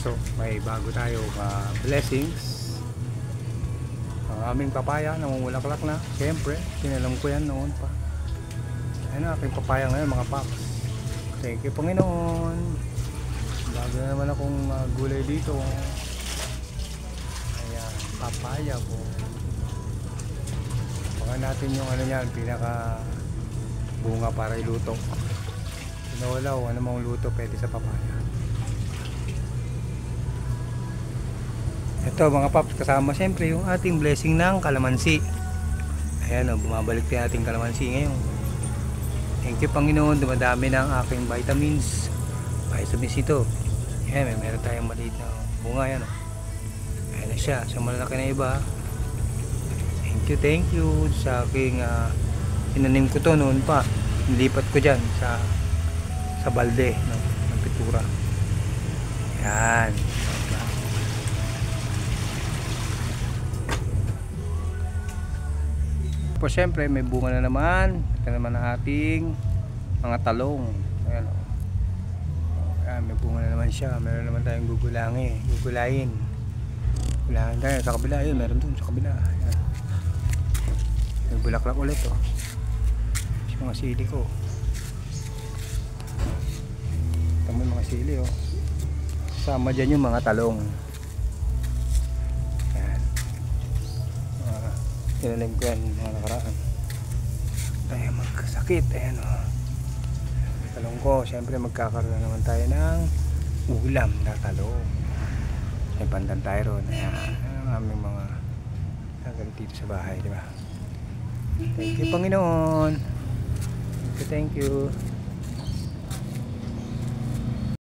Marso, may bago tayo blessings. Ang aming papaya namumulaklak na. Siyempre, tinalam ko yan noon pa. Ayun ang aking papaya ngayon mga paps. Thank you Panginoon. Bago na naman akong gulay dito. Ayan, papaya po. Baka natin yung ano yan, pinaka bunga para iluto. Sinolaw, ano mong luto pwede sa papaya. Ito mga paps, kasama siyempre yung ating blessing ng kalamansi. Ayan o, bumabalik din ating kalamansi ngayon. Thank you Panginoon, dumadami ng aking vitamins. Vitamins ito. Ayan, meron tayong maliit na bunga yan o. Ayan na siya, sa malalaki na iba. Thank you sa aking inanim ko to noon pa. Nilipat ko dyan sa balde ng pitura. Ayan. Po syempre may bunga na naman. Ito naman ang ating mga talong. Ayan o. Ayan, may bunga na naman siya. Meron naman tayong gugulayin. Gugulayin tayo sa kabila. Ayun, meron dun sa kabila. Ayan. May bulaklak ulit o. Yung mga sili ko. Ito mo yung mga sili o. Sama dyan yung mga talong. Tinalim ko yan mga nakaraan tayo magkasakit. Ayan o, talong ko. Siyempre magkakaroon naman tayo ng ulam na talong. May pandan tayo ron. Ayan ang aming mga nagalit dito sa bahay, diba? Thank you Panginoon. Thank you.